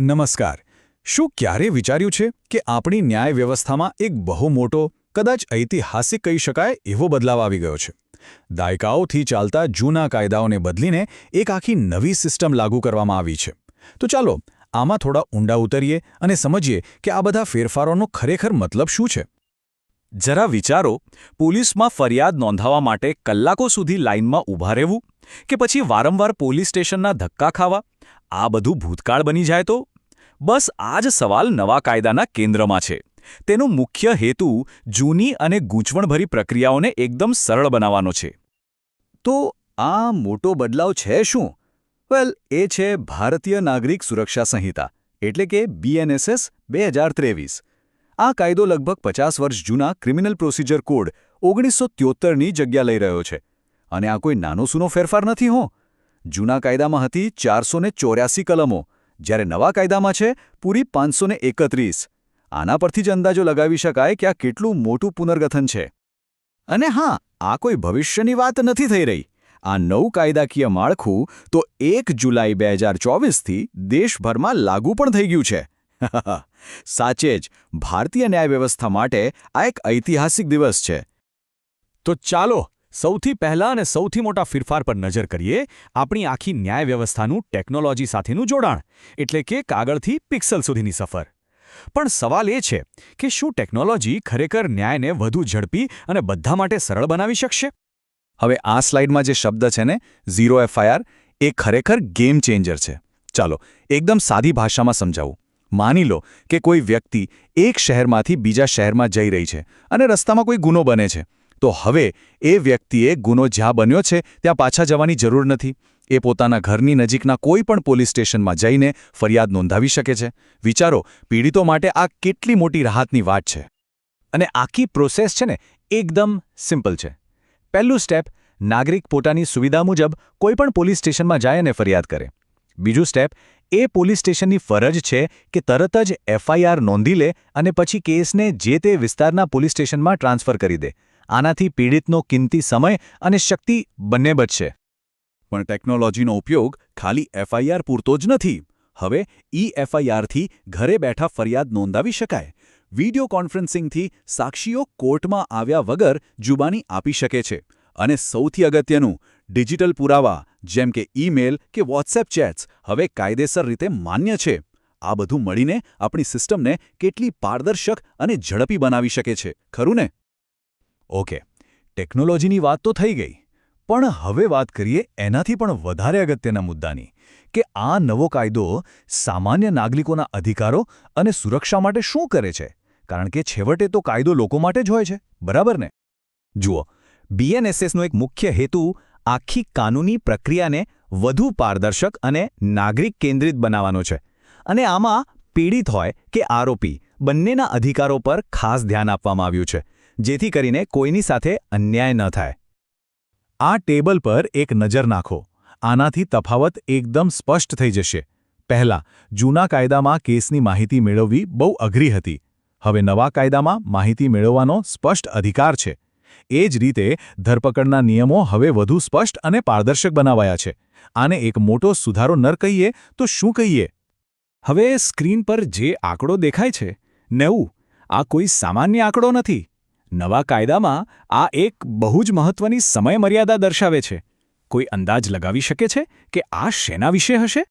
નમસ્કાર. શું ક્યારે વિચાર્યું છે કે આપણી ન્યાય વ્યવસ્થામાં એક બહુ મોટો, કદાચ ઐતિહાસિક કહી શકાય એવો બદલાવ આવી ગયો છે? દાયકાઓથી ચાલતા જૂના કાયદાઓને બદલીને એક આખી નવી સિસ્ટમ લાગુ કરવામાં આવી છે. તો ચાલો આમાં થોડા ઊંડા ઉતરીએ અને સમજીએ કે આ બધા ફેરફારોનો ખરેખર મતલબ શું છે. જરા વિચારો, પોલીસમાં ફરિયાદ નોંધાવવા માટે કલાકો સુધી લાઇનમાં ઊભા રહેવું કે પછી વારંવાર પોલીસ સ્ટેશનના ધક્કા ખાવા, આ બધું ભૂતકાળ બની જાય તો? બસ આ જ સવાલ નવા કાયદાના કેન્દ્રમાં છે. તેનો મુખ્ય હેતુ જૂની અને ગૂંચવણભરી પ્રક્રિયાઓને એકદમ સરળ બનાવવાનો છે. તો આ મોટો બદલાવ છે શું? વેલ, એ છે ભારતીય નાગરિક સુરક્ષા સંહિતા, એટલે કે BNSS 2023. આ કાયદો લગભગ 50 વર્ષ જૂના ક્રિમિનલ પ્રોસિજર કોડ 1973ની જગ્યા લઈ રહ્યો છે. અને આ કોઈ નાનો સૂનો ફેરફાર નથી હો. જૂના કાયદામાં હતી 484 કલમો, જ્યારે નવા કાયદામાં છે પૂરી 531. આના પરથી જ અંદાજો લગાવી શકાય કે આ કેટલું મોટું પુનર્ગઠન છે. અને હા, આ કોઈ ભવિષ્યની વાત નથી થઈ રહી. આ નવું કાયદાકીય માળખું તો 1 જુલાઈ 2024થી દેશભરમાં લાગુ પણ થઈ ગયું છે. સાચે જ ભારતીય ન્યાય વ્યવસ્થા માટે આ એક ઐતિહાસિક દિવસ છે. તો ચાલો સૌથી પહેલા અને સૌથી મોટા ફેરફાર પર નજર કરીએ, આપણી આખી ન્યાય વ્યવસ્થાનું ટેકનોલોજી સાથેનું જોડાણ, એટલે કે કાગળથી પિક્સલ સુધીની સફર. પણ સવાલ એ છે કે શું ટેકનોલોજી ખરેખર ન્યાયને વધુ ઝડપી અને બધા માટે સરળ બનાવી શકશે? હવે આ સ્લાઇડમાં જે શબ્દ છે ને, ઝીરો FIR, એ ખરેખર ગેમ ચેન્જર છે. ચાલો એકદમ સાદી ભાષામાં સમજાવું. માની લો કે કોઈ વ્યક્તિ એક શહેરમાંથી બીજા શહેરમાં જઈ રહી છે અને રસ્તામાં કોઈ ગુનો બને છે. તો હવે એ વ્યક્તિએ ગુનો જ્યાં બન્યો છે ત્યાં પાછા જવાની જરૂર નથી. એ પોતાના ઘરની નજીકના કોઈ પણ પોલીસ સ્ટેશનમાં જઈને ફરિયાદ નોંધાવી શકે છે. વિચારો, પીડિતો માટે આ કેટલી મોટી રાહતની વાત છે. અને આખી પ્રોસેસ છે ને એકદમ સિમ્પલ છે. પહેલું સ્ટેપ, નાગરિક પોતાની સુવિધા મુજબ કોઈપણ પોલીસ સ્ટેશનમાં જાય અને ફરિયાદ કરે. બીજું સ્ટેપ, એ પોલીસ સ્ટેશનની ફરજ છે કે તરત જ FIR નોંધી લે અને પછી કેસને જે તે વિસ્તારના પોલીસ સ્ટેશનમાં ટ્રાન્સફર કરી દે. આનાથી પીડિતનો કિંમતી સમય અને શક્તિ બંને બચશે. પણ ટેકનોલોજીનો ઉપયોગ ખાલી FIR પૂરતો જ નથી. હવે FIRથી ઘરે બેઠા ફરિયાદ નોંધાવી શકાય. વિડિયો કોન્ફરન્સિંગથી સાક્ષીઓ કોર્ટમાં આવ્યા વગર જુબાની આપી શકે છે. અને સૌથી અગત્યનું, ડિજિટલ પુરાવા જેમ કે ઈમેલ કે WhatsApp ચેટ્સ હવે કાયદેસર રીતે માન્ય છે. આ બધું મળીને આપણી સિસ્ટમને કેટલી પારદર્શક અને ઝડપી બનાવી શકે છે, ખરું ને? ઓકે, ટેકનોલોજીની વાત તો થઈ ગઈ. પણ હવે વાત કરીએ એનાથી પણ વધારે અગત્યના મુદ્દાની, કે આ નવો કાયદો સામાન્ય નાગરિકોના અધિકારો અને સુરક્ષા માટે શું કરે છે? કારણ કે છેવટે તો કાયદો લોકો માટે જ હોય છે, બરાબર ને? જુઓ, BNSSનો એક મુખ્ય હેતુ આખી કાનૂની પ્રક્રિયાને વધુ પારદર્શક અને નાગરિક કેન્દ્રિત બનાવવાનો છે. અને આમાં પીડિત હોય કે આરોપી બંનેના અધિકારો પર ખાસ ધ્યાન આપવામાં આવ્યું છે, જેથી કરીને કોઈની સાથે અન્યાય ન થાય. આ ટેબલ પર એક નજર નાખો. આનાથી તફાવત એકદમ સ્પષ્ટ થઈ જશે. પહેલાં જૂના કાયદામાં કેસની માહિતી મેળવવી બહુ અઘરી હતી. હવે નવા કાયદામાં માહિતી મેળવવાનો સ્પષ્ટ અધિકાર છે. એ જ રીતે ધરપકડના નિયમો હવે વધુ સ્પષ્ટ અને પારદર્શક બનાવાયા છે. આને એક મોટો સુધારો ન કહીએ તો શું કહીએ? હવે સ્ક્રીન પર જે આંકડો દેખાય છે, 90, આ કોઈ સામાન્ય આંકડો નથી. નવા કાયદામાં આ એક બહુ જ મહત્વની સમયમર્યાદા દર્શાવે છે. કોઈ અંદાજ લગાવી શકે છે કે આ શેના વિશે હશે?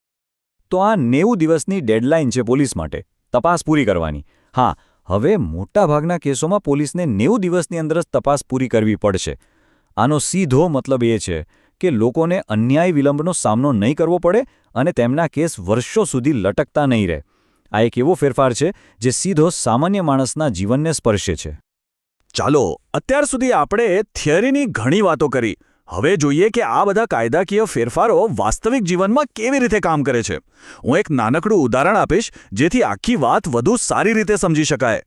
તો આ 90 દિવસની ડેડલાઇન છે પોલીસ માટે તપાસ પૂરી કરવાની. હા, હવે મોટાભાગના કેસોમાં પોલીસને 90 દિવસની અંદર જ તપાસ પૂરી કરવી પડશે. આનો સીધો મતલબ એ છે કે લોકોને અન્યાય વિલંબનો સામનો નહીં કરવો પડે અને તેમના કેસ વર્ષો સુધી લટકતા નહીં રહે. આ એક એવો ફેરફાર છે જે સીધો સામાન્ય માણસના જીવનને સ્પર્શે છે. ચાલો, અત્યાર સુધી આપણે થિયરીની ઘણી વાતો કરી. હવે જોઈએ કે આ બધા કાયદાકીય ફેરફારો વાસ્તવિક જીવનમાં કેવી રીતે કામ કરે છે. હું એક નાનકડું ઉદાહરણ આપીશ જેથી આખી વાત વધુ સારી રીતે સમજી શકાય.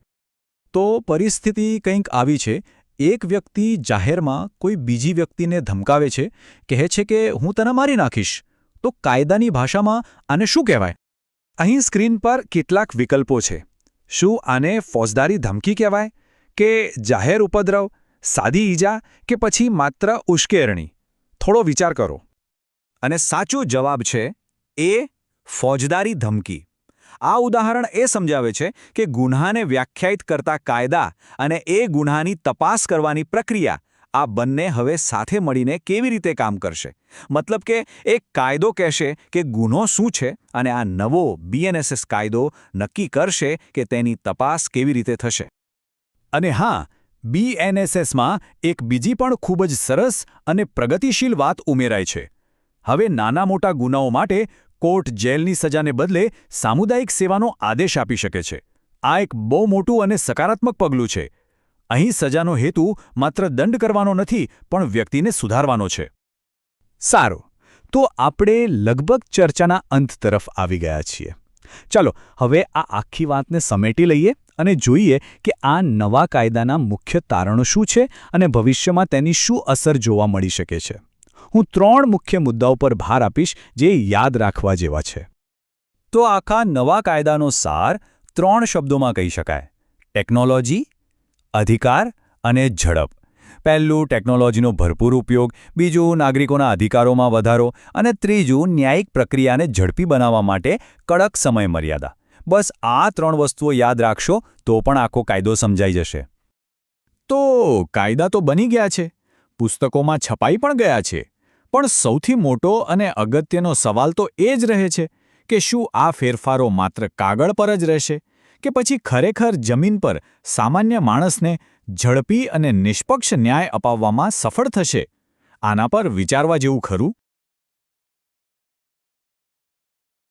તો પરિસ્થિતિ કંઈક આવી છે. એક વ્યક્તિ જાહેરમાં કોઈ બીજી વ્યક્તિને ધમકાવે છે, કહે છે કે હું તને મારી નાખીશ. તો કાયદાની ભાષામાં આને શું કહેવાય? અહીં સ્ક્રીન પર કેટલાક વિકલ્પો છે. શું આને ફોજદારી ધમકી કહેવાય, કે જાહેર ઉપદ્રવ, સાદી ઈજા કે પછી માત્ર ઉશ્કેરણી? થોડો વિચાર કરો. અને સાચો જવાબ છે એ ફોજદારી ધમકી. આ ઉદાહરણ એ સમજાવે છે કે ગુન્હાને વ્યાખ્યાયિત કરતા કાયદા અને એ ગુન્હાની તપાસ કરવાની પ્રક્રિયા આ બંને હવે સાથે મળીને કેવી રીતે કામ કરશે. મતલબ કે એક કાયદો કહેશે કે ગુનો શું છે અને આ નવો BNSS કાયદો નક્કી કરશે કે તેની તપાસ કેવી રીતે થશે. અને હા, BNSSમાં એક બીજી પણ ખૂબ જ સરસ અને પ્રગતિશીલ વાત ઉમેરાય છે. હવે નાના મોટા ગુનાઓ માટે કોર્ટ જેલની સજાને બદલે સામુદાયિક સેવાનો આદેશ આપી શકે છે. આ એક બહુ મોટું અને સકારાત્મક પગલું છે. અહીં સજાનો હેતુ માત્ર દંડ કરવાનો નથી, પણ વ્યક્તિને સુધારવાનો છે. સારું, તો આપણે લગભગ ચર્ચાના અંત તરફ આવી ગયા છીએ. ચાલો હવે આ આખી વાતને સમેટી લઈએ અને જોઈએ કે આ નવા કાયદાના મુખ્ય તારણો શું છે અને ભવિષ્યમાં તેની શું અસર જોવા મળી શકે છે. હું 3 મુખ્ય મુદ્દાઓ પર ભાર આપીશ જે યાદ રાખવા જેવા છે. તો આખા નવા કાયદાનો સાર 3 શબ્દોમાં કહી શકાય: ટેકનોલોજી, અધિકાર અને ઝડપ. પહેલું, ટેકનોલોજીનો ભરપૂર ઉપયોગ. બીજું, નાગરિકોના અધિકારોમાં વધારો. અને ત્રીજું, ન્યાયિક પ્રક્રિયાને ઝડપી બનાવવા માટે કડક સમય મર્યાદા. બસ આ 3 વસ્તુઓ યાદ રાખશો તો પણ આખો કાયદો સમજાઈ જશે. તો કાયદા તો બની ગયા છે, પુસ્તકોમાં છપાઈ પણ ગયા છે, પણ સૌથી મોટો અને અગત્યનો સવાલ તો એ જ રહે છે કે શું આ ફેરફારો માત્ર કાગળ પર જ રહેશે કે પછી ખરેખર જમીન પર સામાન્ય માણસને ઝડપી અને નિષ્પક્ષ ન્યાય અપાવવામાં સફળ થશે? આના પર વિચારવા જેવું ખરું.